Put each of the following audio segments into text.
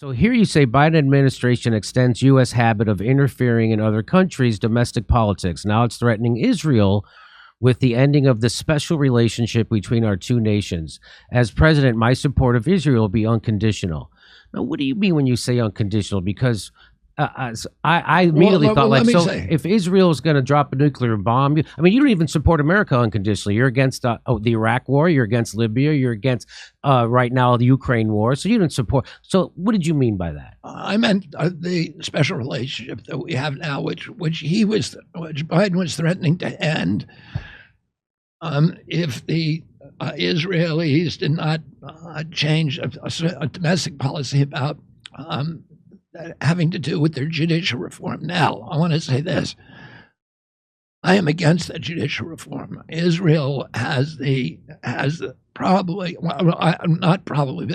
So here you say Biden administration extends U.S. habit of interfering in other countries' domestic politics. Now it's threatening Israel with the ending of the special relationship between our two nations. As president, my support of Israel will be unconditional. Now, what do you mean when you say unconditional? Because I immediately thought, if Israel is going to drop a nuclear bomb, you don't even support America unconditionally. You're against the Iraq war. You're against Libya. You're against right now the Ukraine war. So you didn't support. So what did you mean by that? I meant the special relationship that we have now, which Biden was threatening to end if the Israelis did not change a domestic policy about having to do with their judicial reform. Now, I want to say this. I am against that judicial reform. Israel has but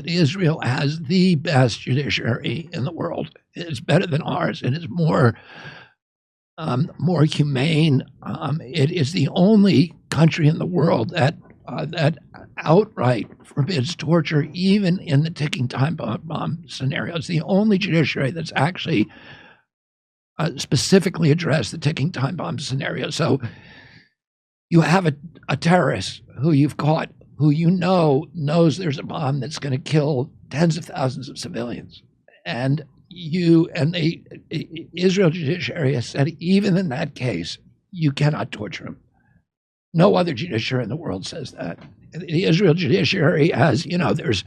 Israel has the best judiciary in the world. It's better than ours. It is more humane. It is the only country in the world that outright forbids torture, even in the ticking time bomb scenario. It's the only judiciary that's actually specifically addressed the ticking time bomb scenario. So you have a terrorist who you've caught, who knows there's a bomb that's going to kill tens of thousands of civilians, and the Israel Judiciary has said even in that case you cannot torture him. No other judiciary in the world says that. The Israel Judiciary has, there's,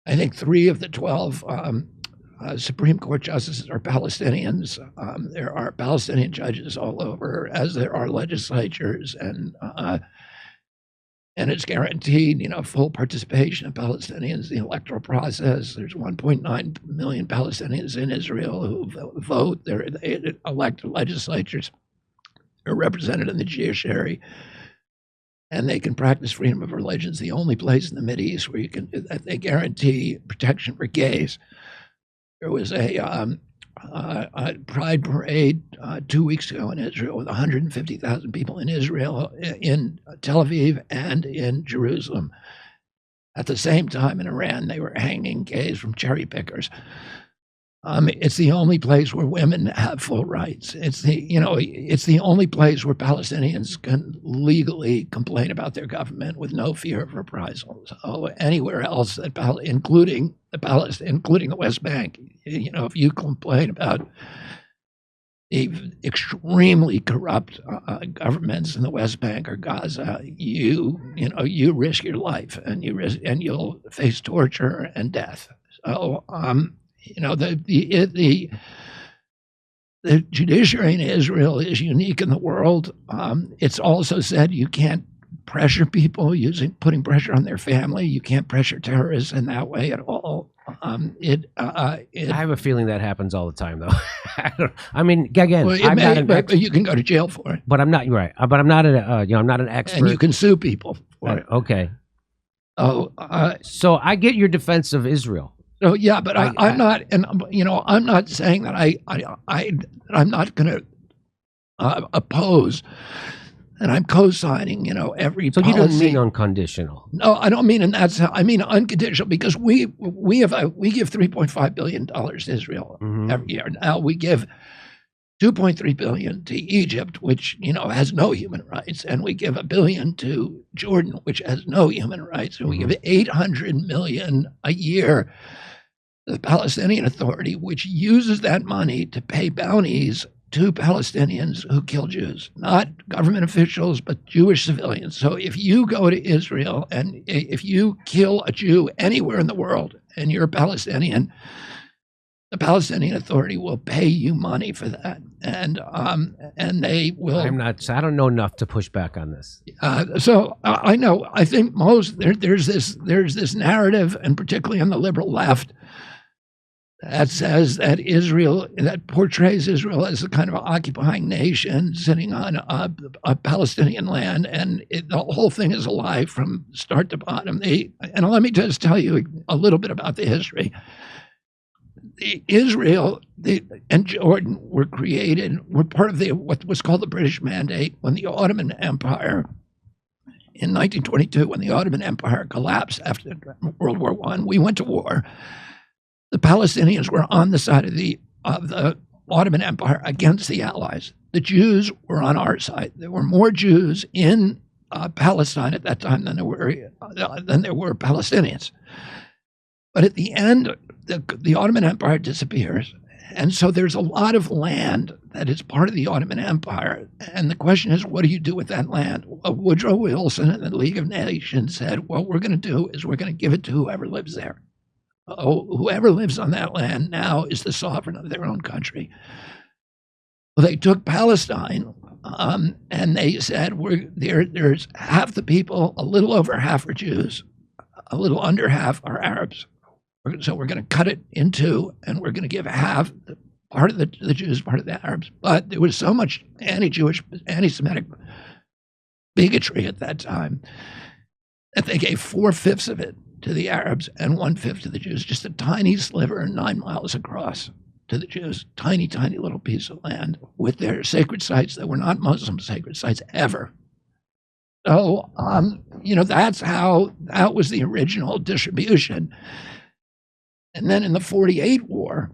I think, 3 of the 12 Supreme Court justices are Palestinians. There are Palestinian judges all over, as there are legislatures, and it's guaranteed, full participation of Palestinians in the electoral process. There's 1.9 million Palestinians in Israel who vote. They elect legislatures. Are represented in the judiciary, and they can practice freedom of religion. It's the only place in the Mideast where you can do that. They guarantee protection for gays. There was a pride parade 2 weeks ago in Israel with 150,000 people in Israel, in Tel Aviv and in Jerusalem. At the same time in Iran, they were hanging gays from cherry pickers. It's the only place where women have full rights. It's the only place where Palestinians can legally complain about their government with no fear of reprisal. So anywhere else, including the West Bank, if you complain about the extremely corrupt governments in the West Bank or Gaza, you risk your life, and you'll face torture and death. So. The judiciary in Israel is unique in the world. It's also said you can't pressure people putting pressure on their family. You can't pressure terrorists in that way at all. I have a feeling that happens all the time, though. Again, you can go to jail for it. But I'm not right. But I'm not I'm not an expert. And you can sue people for it. Okay. So I get your defense of Israel. So yeah, but I'm not, and I'm not saying that I'm not going to oppose, and I'm co-signing, every policy. So you don't mean unconditional? No, I don't mean, I mean unconditional, because we give $3.5 billion to Israel every year. Now we give $2.3 billion to Egypt, which has no human rights, and we give $1 billion to Jordan, which has no human rights, and we give $800 million a year to the Palestinian Authority, which uses that money to pay bounties to Palestinians who kill Jews, not government officials, but Jewish civilians. So if you go to Israel and if you kill a Jew anywhere in the world and you're a Palestinian, the Palestinian Authority will pay you money for that, and they will. I don't know enough to push back on this. So I know. I think there's this narrative, and particularly on the liberal left, that says that that portrays Israel as a kind of occupying nation sitting on a Palestinian land, and the whole thing is a lie from start to bottom. And let me just tell you a little bit about the history. Israel and Jordan were part of what was called the British Mandate when the Ottoman Empire, in 1922, when the Ottoman Empire collapsed after World War I. We went to war. the Palestinians were on the side of the Ottoman Empire against the Allies. The Jews were on our side. There were more Jews in Palestine at that time than there were Palestinians. But at the end, the Ottoman Empire disappears. And so there's a lot of land that is part of the Ottoman Empire. And the question is, what do you do with that land? Woodrow Wilson and the League of Nations said, what we're going to do is we're going to give it to whoever lives there. Whoever lives on that land now is the sovereign of their own country. Well, they took Palestine, and they said, there's half the people, a little over half are Jews, a little under half are Arabs. So we're going to cut it in two, and we're going to give half, part of the Jews, part of the Arabs. But there was so much anti-Jewish, anti-Semitic bigotry at that time that they gave 4/5 of it to the Arabs and 1/5 to the Jews, just a tiny sliver 9 miles across to the Jews, tiny, tiny little piece of land with their sacred sites that were not Muslim sacred sites ever. So, that was the original distribution. And then in the 48 war,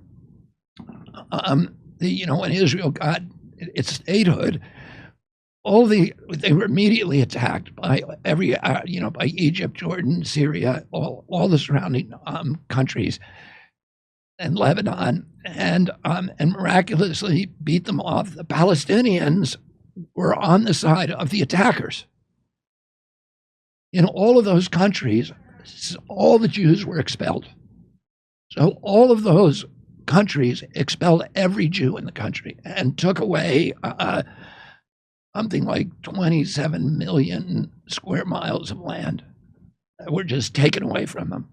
when Israel got its statehood, they were immediately attacked by by Egypt, Jordan, Syria, all the surrounding countries, and Lebanon, and miraculously beat them off. The Palestinians were on the side of the attackers. In all of those countries, all the Jews were expelled. So all of those countries expelled every Jew in the country and took away something like 27 million square miles of land that were just taken away from them.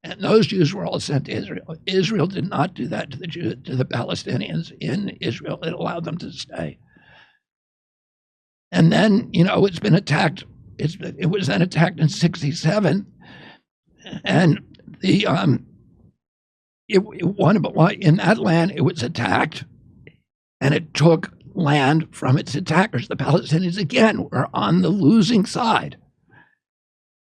And those Jews were all sent to Israel. Israel did not do that to the Palestinians in Israel. It allowed them to stay. And then, it's been attacked. It was then attacked in 1967, and in that land, it was attacked, and it took land from its attackers. The Palestinians, again, were on the losing side.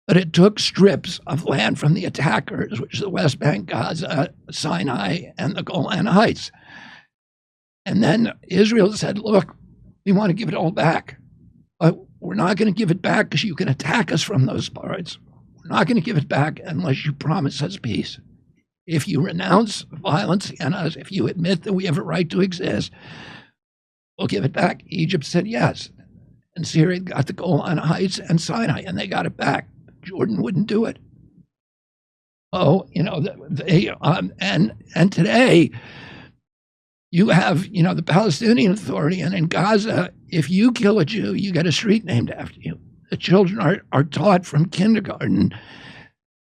But it took strips of land from the attackers, which is the West Bank, Gaza, Sinai, and the Golan Heights. And then Israel said, look, we want to give it all back. But we're not going to give it back because you can attack us from those parts. We're not going to give it back unless you promise us peace. If you renounce violence against us, if you admit that we have a right to exist, we'll give it back. Egypt said yes. And Syria got the Golan Heights and Sinai, and they got it back. Jordan wouldn't do it. And today you have, the Palestinian Authority, and in Gaza, if you kill a Jew, you get a street named after you. The children are taught from kindergarten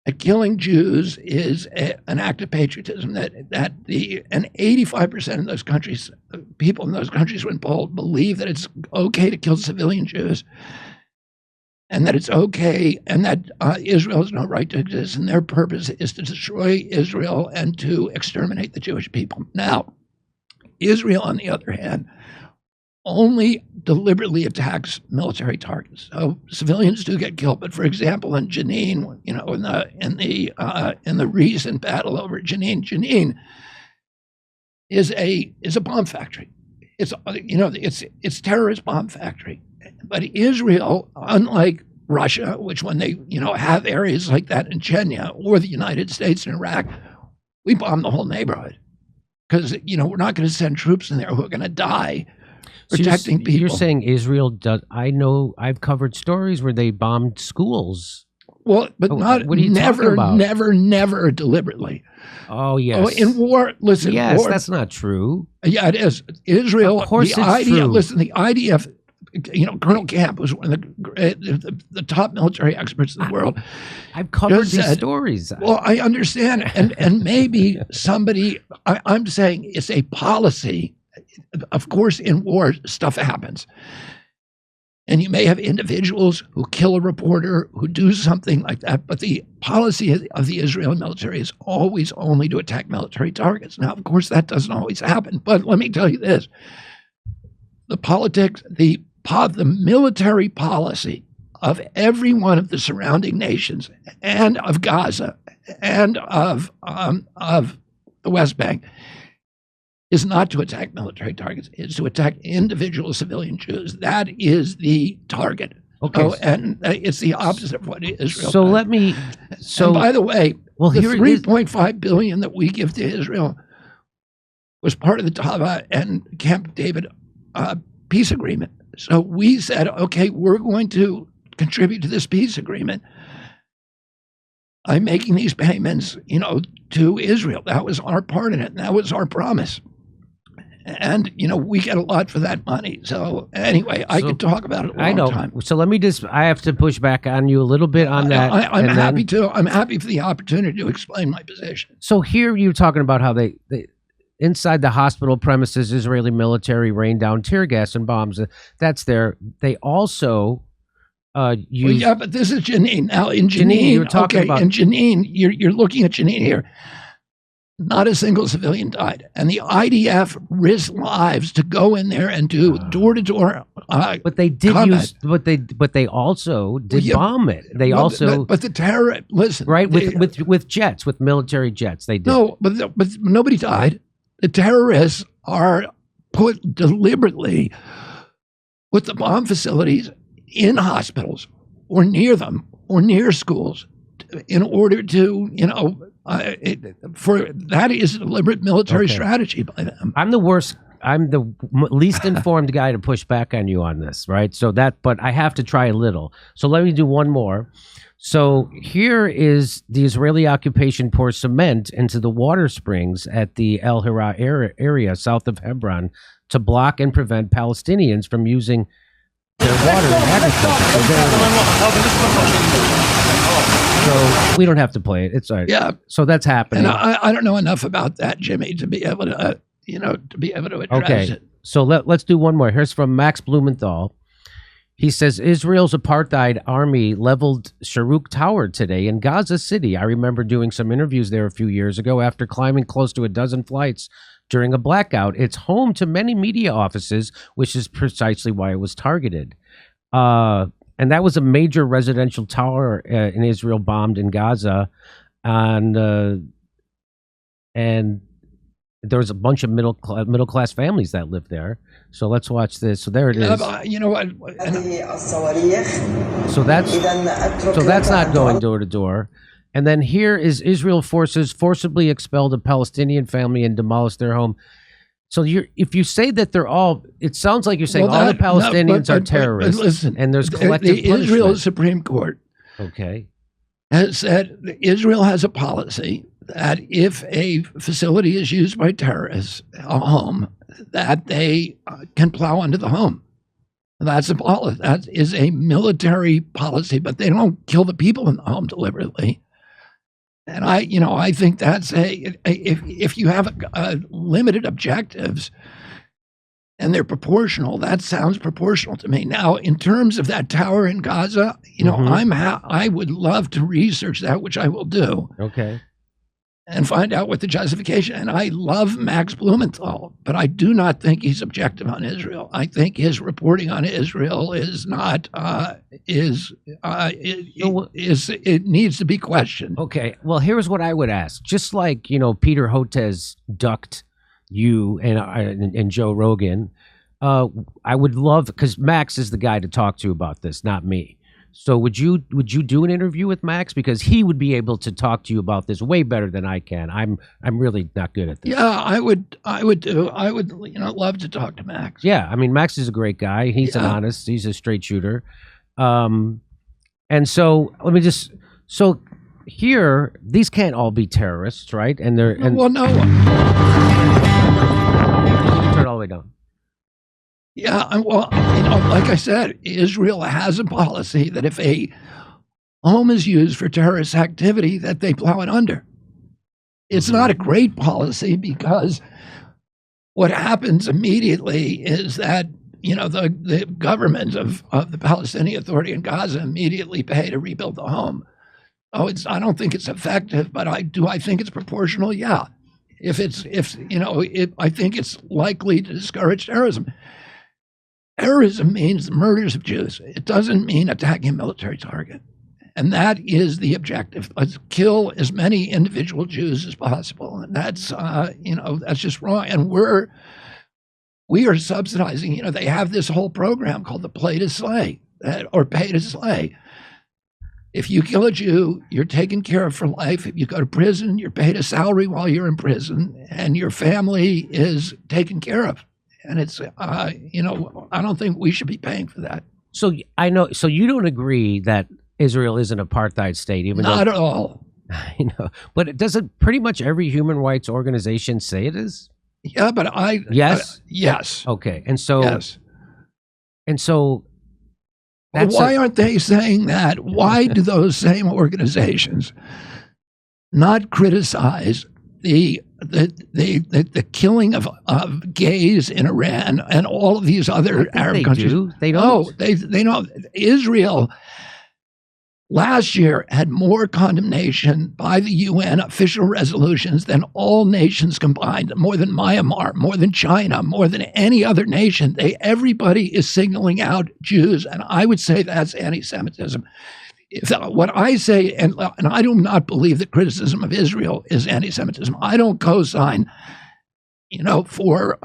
that killing Jews is an act of patriotism, and 85% of those countries, people in those countries when polled, believe that it's okay to kill civilian Jews, and that it's okay, and that Israel has no right to exist, and their purpose is to destroy Israel and to exterminate the Jewish people. Now, Israel, on the other hand, only deliberately attacks military targets. So civilians do get killed, but for example, in Jenin, in the recent battle over Jenin is a bomb factory. It's terrorist bomb factory. But Israel, unlike Russia, which when they have areas like that in Chechnya, or the United States and Iraq, we bomb the whole neighborhood because we're not going to send troops in there who are going to die protecting people. You're saying Israel does? I know I've covered stories where they bombed schools. Well, but never deliberately. Oh, yes. Oh, in war, listen. Yes, war, that's not true. Yeah, it is. Israel, of course, the it's IDF, true. Listen, the IDF, Colonel Camp was one of the top military experts in the world. I've covered these stories. Well, I understand. And maybe somebody, I'm saying it's a policy. Of course, in war, stuff happens. And you may have individuals who kill a reporter, who do something like that. But the policy of the Israeli military is always only to attack military targets. Now, of course, that doesn't always happen. But let me tell you this. The politics, the military policy of every one of the surrounding nations and of Gaza and of the West Bank is not to attack military targets. It's to attack individual civilian Jews. That is the target. Okay. So, and it's the opposite of what Israel So does. let me. So and by the way, well, the here $3.5 billion that we give to Israel was part of the Tava and Camp David peace agreement. So we said, okay, we're going to contribute to this peace agreement. I'm making these payments, to Israel. That was our part in it. And that was our promise. And, we get a lot for that money. So anyway, I could talk about it a long time. So let me I have to push back on you a little bit on that. I'm happy to. I'm happy for the opportunity to explain my position. So here you're talking about how they inside the hospital premises, Israeli military rained down tear gas and bombs. That's there. They also use. Yeah, but this is Jenin. Now in Jenin, you're talking about. In Jenin, you're looking at Jenin here. Not a single civilian died, and the IDF risked lives to go in there and do door-to-door. But they did combat. but they also did bomb it. They also. But the terror. Listen, right with jets, with military jets, they did. No, but nobody died. The terrorists are put deliberately with the bomb facilities in hospitals or near them or near schools in order to, for that is a deliberate military strategy by them. I'm the least informed guy to push back on you on this, right? But I have to try a little. So let me do one more. So here is the Israeli occupation pours cement into the water springs at the El Hira area south of Hebron to block and prevent Palestinians from using their water in agriculture. So we don't have to play it. It's all right. Yeah. So that's happening. And I don't know enough about that, Jimmy, to be able to, address it. So let's do one more. Here's from Max Blumenthal. He says, Israel's apartheid army leveled Sharuk Tower today in Gaza City. I remember doing some interviews there a few years ago after climbing close to a dozen flights during a blackout. It's home to many media offices, which is precisely why it was targeted. And that was a major residential tower in Israel bombed in Gaza. And there was a bunch of middle class families that lived there. So let's watch this. So there it is. You know what? So that's not going door to door. And then here is Israel forces forcibly expelled a Palestinian family and demolished their home. So if you say that they're all, it sounds like you're saying all the Palestinians are terrorists. But listen, and there's collective punishment. The Israel Supreme Court has said that Israel has a policy that if a facility is used by terrorists, a home, that they can plow into the home. That's a policy. That is a military policy, but they don't kill the people in the home deliberately. And I think that's if you have limited objectives and they're proportional, that sounds proportional to me. Now, in terms of that tower in Gaza, I would love to research that, which I will do. Okay. And find out what the justification. And I love Max Blumenthal, but I do not think he's objective on Israel. I think his reporting on Israel is not it needs to be questioned. Okay. Well, here's what I would ask. Just like Peter Hotez ducked you and Joe Rogan, I would love, because Max is the guy to talk to about this, not me. So would you do an interview with Max, because he would be able to talk to you about this way better than I can. I'm really not good at this. Yeah, I would love to talk to Max. Yeah, I mean, Max is a great guy. He's he's a straight shooter. And so here, these can't all be terrorists, right? And they're well, no. Turn it all the way down. Yeah, well, like I said, Israel has a policy that if a home is used for terrorist activity, that they plow it under. It's not a great policy, because what happens immediately is that the government of the Palestinian Authority in Gaza immediately pay to rebuild the home. I don't think it's effective, but I think it's proportional. Yeah, I think it's likely to discourage terrorism. Terrorism means the murders of Jews. It doesn't mean attacking a military target. And that is the objective. Let's kill as many individual Jews as possible. And that's, that's just wrong. And we are subsidizing, they have this whole program called the Play to Slay, or Pay to Slay. If you kill a Jew, you're taken care of for life. If you go to prison, you're paid a salary while you're in prison, and your family is taken care of. And it's, I don't think we should be paying for that. So I know. So you don't agree that Israel is an apartheid state, even not at all. I know, but doesn't pretty much every human rights organization say it is? Yeah, but yes, yes, okay, and so yes, and so. Well, why aren't they saying that? Why do those same organizations not criticize the killing of gays in Iran and all of these other Arab countries? They don't. Oh, they know. Israel last year had more condemnation by the UN official resolutions than all nations combined, more than Myanmar, more than China, more than any other nation. Everybody is signaling out Jews, and I would say that's anti-Semitism. What I say, and I do not believe that criticism of Israel is anti-Semitism. I don't co-sign, for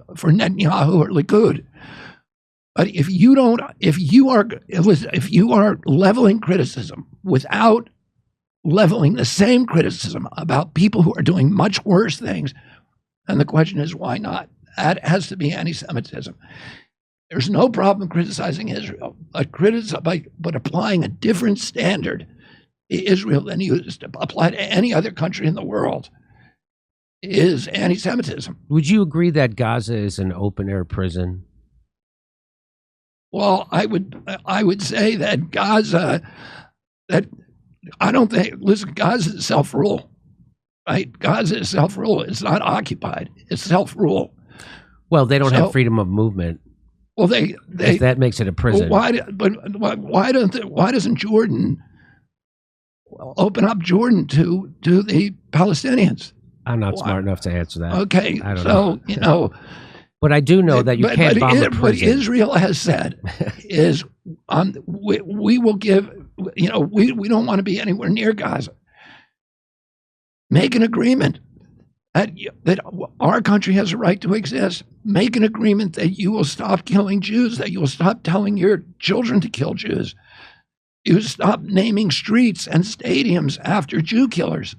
Netanyahu or Likud. But if you are leveling criticism without leveling the same criticism about people who are doing much worse things, then the question is, why not? That has to be anti-Semitism. There's no problem criticizing Israel, but applying a different standard to Israel than you used to apply to any other country in the world is anti-Semitism. Would you agree that Gaza is an open-air prison? Well, I would say that Gaza, Gaza is self-rule, right? Gaza is self-rule. It's not occupied. It's self-rule. Well, they don't have freedom of movement. Well, that makes it a prison. Well, why doesn't Jordan open up Jordan to the Palestinians? I'm not smart enough to answer that. Okay, I don't know. But I do know that you can't bomb a prison. What Israel has said is, we will give, we don't want to be anywhere near Gaza. Make an agreement that our country has a right to exist. Make an agreement that you will stop killing Jews, that you will stop telling your children to kill Jews. You stop naming streets and stadiums after Jew killers.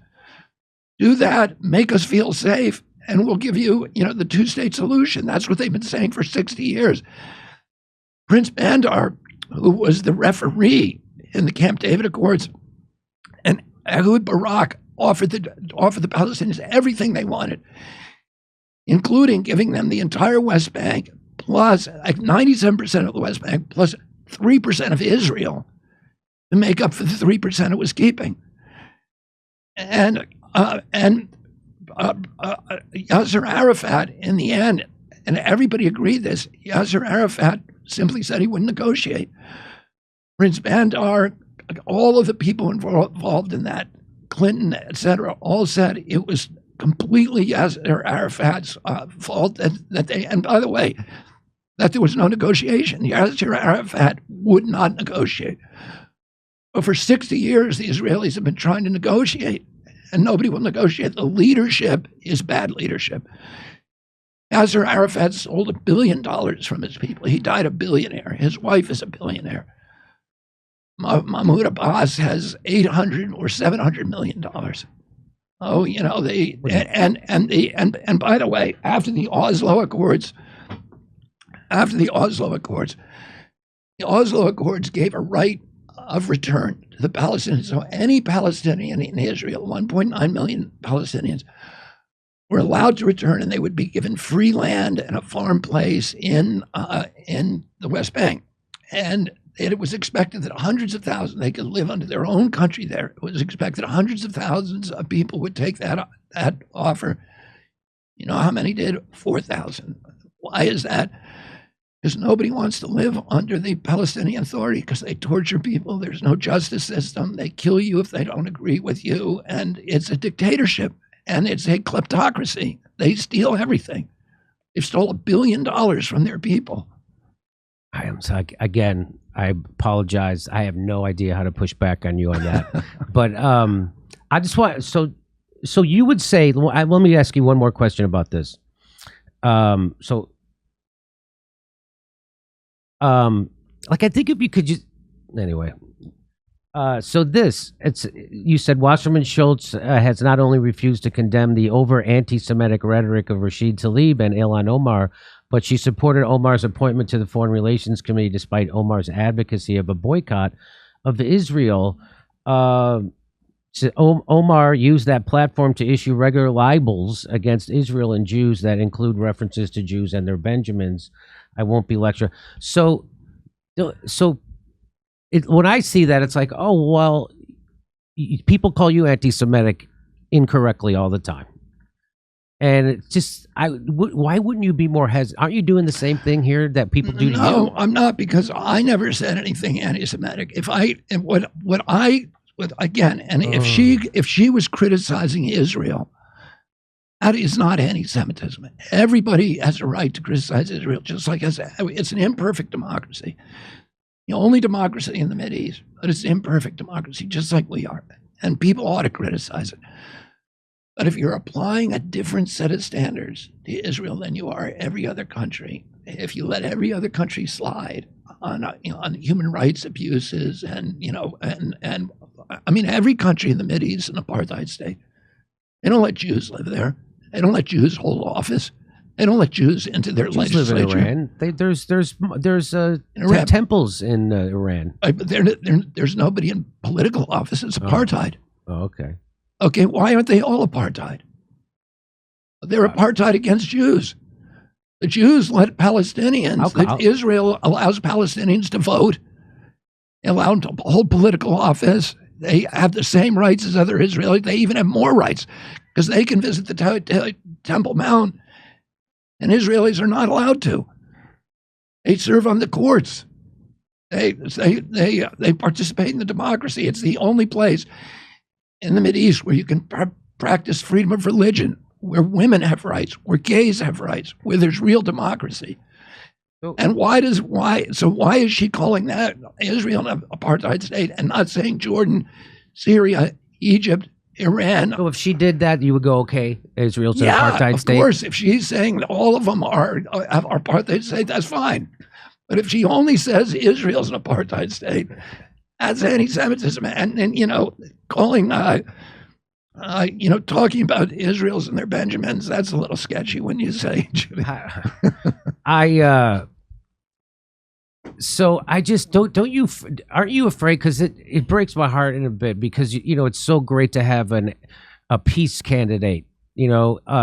Do that, make us feel safe, and we'll give you, the two-state solution. That's what they've been saying for 60 years. Prince Bandar, who was the referee in the Camp David Accords, and Ehud Barak offered the Palestinians everything they wanted, including giving them the entire West Bank, plus 97% of the West Bank, plus 3% of Israel to make up for the 3% it was keeping. And Yasser Arafat, in the end, and everybody agreed this, Yasser Arafat simply said he wouldn't negotiate. Prince Bandar, all of the people involved in that, Clinton, etc., all said it was completely Yasser Arafat's fault that they, and by the way, that there was no negotiation. Yasser Arafat would not negotiate. But for 60 years, the Israelis have been trying to negotiate, and nobody will negotiate. The leadership is bad leadership. Yasser Arafat sold $1 billion from his people. He died a billionaire. His wife is a billionaire. Mahmoud Abbas has $800 or $700 million. Oh, and by the way, after the Oslo Accords, the Oslo Accords gave a right of return to the Palestinians. So any Palestinian in Israel, 1.9 million Palestinians, were allowed to return, and they would be given free land and a farm place in the West Bank. And it was expected that hundreds of thousands, they could live under their own country there. It was expected hundreds of thousands of people would take that offer. You know how many did? 4,000. Why is that? Because nobody wants to live under the Palestinian Authority, because they torture people. There's no justice system. They kill you if they don't agree with you. And it's a dictatorship, and it's a kleptocracy. They steal everything. They've stole $1 billion from their people. Again, I apologize. I have no idea how to push back on you on that. But I just want so you would say. Let me ask you one more question about this. Like I think if you could just anyway. So you said Wasserman Schultz has not only refused to condemn the over anti-Semitic rhetoric of Rashid Tlaib and Ilhan Omar, but she supported Omar's appointment to the Foreign Relations Committee despite Omar's advocacy of a boycott of Israel. So Omar used that platform to issue regular libels against Israel and Jews that include references to Jews and their Benjamins. I won't be lecturing. So when I see that, it's like, oh, well, people call you anti-Semitic incorrectly all the time. And it's just, why wouldn't you be more hesitant? Aren't you doing the same thing here that people do to you? No, I'm not, because I never said anything anti-Semitic. If she was criticizing Israel, that is not anti-Semitism. Everybody has a right to criticize Israel, just like it's an imperfect democracy. The only democracy in the Mideast, but it's an imperfect democracy, just like we are. And people ought to criticize it. But if you're applying a different set of standards to Israel than you are every other country, if you let every other country slide on human rights abuses and I mean, every country in the Mideast is an apartheid state. They don't let Jews live there. They don't let Jews hold office. They don't let Jews into their legislature. Live in Iran. There's temples in Iran. But there's nobody in political office. It's apartheid. Oh, okay. Okay, why aren't they all apartheid? They're apartheid against Jews. The Jews let Palestinians. Israel allows Palestinians to vote. They allow them to hold political office. They have the same rights as other Israelis. They even have more rights because they can visit the Temple Mount. And Israelis are not allowed to. They serve on the courts. They participate in the democracy. It's the only place in the Mideast where you can practice freedom of religion, where women have rights, where gays have rights, where there's real democracy. And why is she calling that Israel an apartheid state and not saying Jordan, Syria, Egypt, Iran? So if she did that, you would go, okay, Israel's an apartheid state? Of course. If she's saying that all of them are apartheid state, that's fine. But if she only says Israel's an apartheid state, that's anti-Semitism. And calling, talking about Israel's and their Benjamins, that's a little sketchy when you say, Jimmy. So I just aren't you afraid? Because it breaks my heart in a bit, because it's so great to have a peace candidate,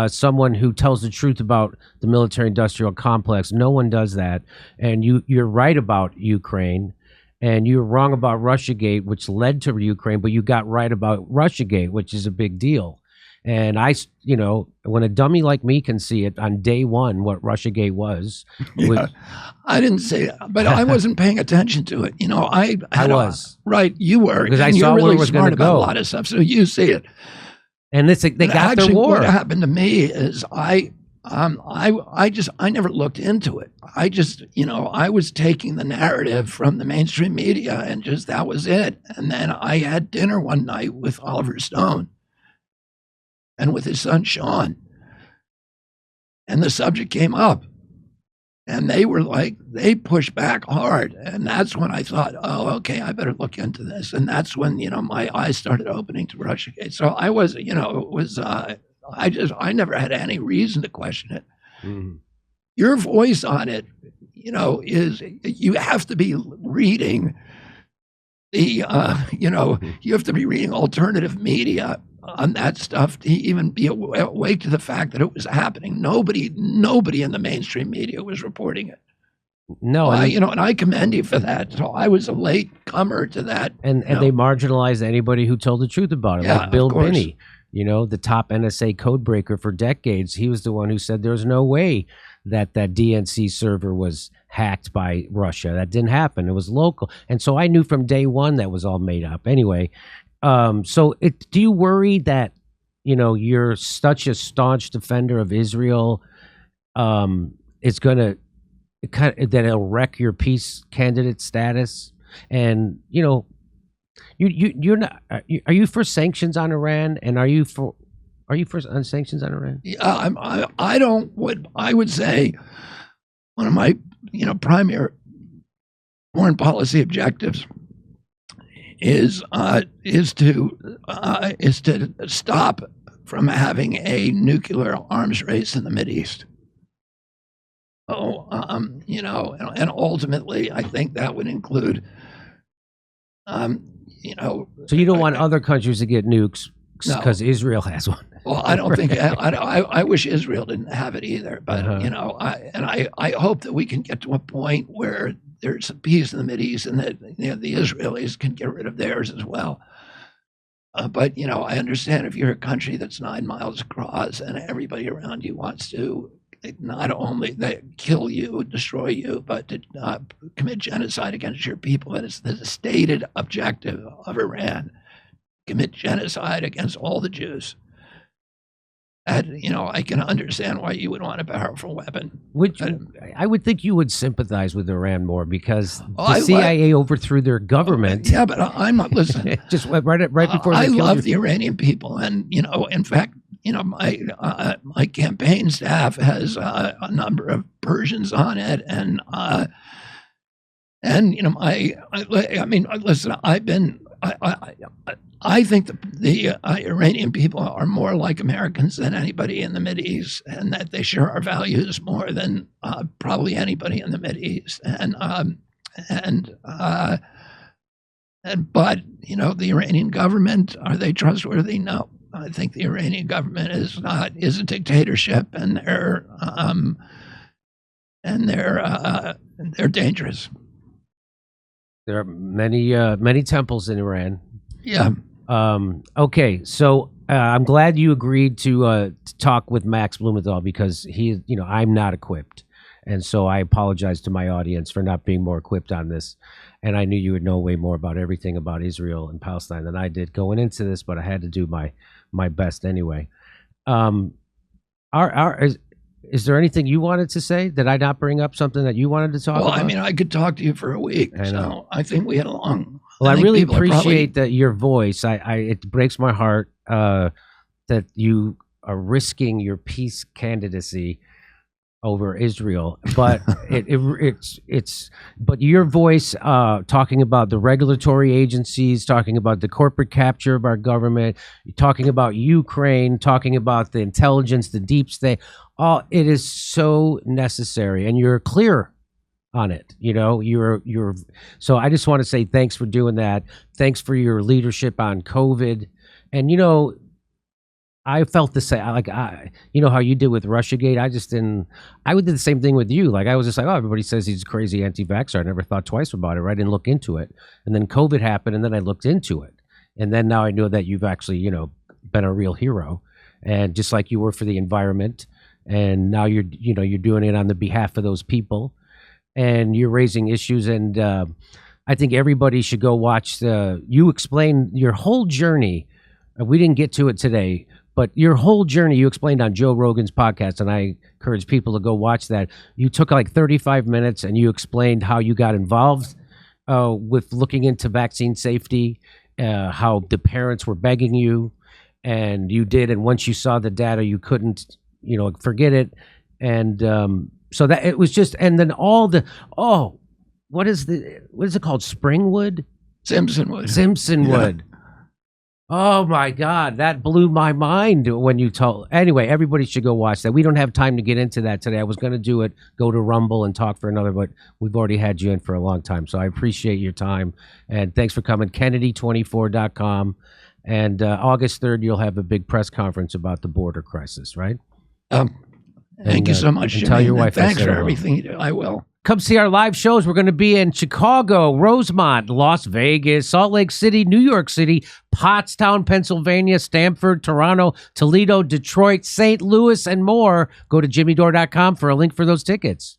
someone who tells the truth about the military-industrial complex. No one does that, and you're right about Ukraine, and you're wrong about Russiagate, which led to Ukraine, but you got right about Russiagate, which is a big deal. And when a dummy like me can see it on day one, what Russiagate was. I didn't say that, but I wasn't paying attention to it. I was. Right, you were. Because I saw where it was going to go. A lot of stuff, so you see it. And they got their war. What happened to me is I never looked into it. I was taking the narrative from the mainstream media and just that was it. And then I had dinner one night with Oliver Stone and with his son, Sean. And the subject came up. And they pushed back hard. And that's when I thought, oh, okay, I better look into this. And that's when, my eyes started opening to Russiagate. So I was, I never had any reason to question it. Mm-hmm. Your voice on it, is you have to be reading you have to be reading alternative media on that stuff to even be awake to the fact that it was happening. Nobody in the mainstream media was reporting it. No, and I commend you for that. So I was a late comer to that. And they marginalized anybody who told the truth about it, like Bill Binney, the top NSA codebreaker for decades. He was the one who said there's no way that DNC server was hacked by Russia. That didn't happen. It was local. And so I knew from day one that was all made up. Anyway, do you worry that, you're such a staunch defender of Israel, is going that it'll wreck your peace candidate status? And you're not. Are you for sanctions on Iran? And are you for sanctions on Iran? Yeah, I would say one of my primary foreign policy objectives is to stop from having a nuclear arms race in the Mideast. And ultimately, I think that would include, So you don't want other countries to get nukes because Israel has one. Well, I don't think. I wish Israel didn't have it either. But I hope that we can get to a point where there's peace in the Mideast, and that the Israelis can get rid of theirs as well. But I understand if you're a country that's 9 miles across and everybody around you wants to not only kill you, destroy you, but to commit genocide against your people. That is the stated objective of Iran: commit genocide against all the Jews. And I can understand why you would want a powerful weapon. I would think you would sympathize with Iran more because the CIA overthrew their government. Yeah, but I'm not listening. Just right before I love the Iranian people, and in fact, my campaign staff has a number of Persians on it, and listen, I think the Iranian people are more like Americans than anybody in the Mideast, and that they share our values more than probably anybody in the Mideast. But the Iranian government, are they trustworthy? No. I think the Iranian government is a dictatorship, and they're dangerous. There are many temples in Iran. Yeah. Okay, so I'm glad you agreed to talk with Max Blumenthal because I'm not equipped, and so I apologize to my audience for not being more equipped on this. And I knew you would know way more about everything about Israel and Palestine than I did going into this, but I had to do my best anyway. Is there anything you wanted to say? Did I not bring up something that you wanted to talk about? Well, I could talk to you for a week. So I think we had a long. Well, I really appreciate your voice. It breaks my heart that you are risking your peace candidacy over Israel, but but your voice talking about the regulatory agencies, talking about the corporate capture of our government, talking about Ukraine, talking about the intelligence, the deep state. It is so necessary, and you're clear on it. You're so I just want to say thanks for doing that. Thanks for your leadership on COVID. And I felt the same. How you did with Russiagate. I would do the same thing with you. Like, I was just like, everybody says he's a crazy anti-vaxxer. I never thought twice about it. Right? I didn't look into it. And then COVID happened, and then I looked into it. And then now I know that you've actually, been a real hero. And just like you were for the environment, and now you're doing it on the behalf of those people, and you're raising issues. And I think everybody should go watch you explain your whole journey. We didn't get to it today, but your whole journey you explained on Joe Rogan's podcast, and I encourage people to go watch that. You took like 35 minutes, and you explained how you got involved with looking into vaccine safety, how the parents were begging you, and you did. And once you saw the data, you couldn't, forget it. And so that it was just, and then all the, what is it called? Springwood? Simpsonwood. Yeah. Oh my God, that blew my mind when you told. Anyway, everybody should go watch that. We don't have time to get into that today. I was going to do it, go to Rumble and talk for another, but we've already had you in for a long time. So I appreciate your time, and thanks for coming. Kennedy24.com. And August 3rd, you'll have a big press conference about the border crisis, right? Thank you so much, Jimmy. Tell your wife. Thanks for everything you do. I will. Come see our live shows. We're going to be in Chicago, Rosemont, Las Vegas, Salt Lake City, New York City, Pottstown, Pennsylvania, Stamford, Toronto, Toledo, Detroit, St. Louis, and more. Go to jimmydore.com for a link for those tickets.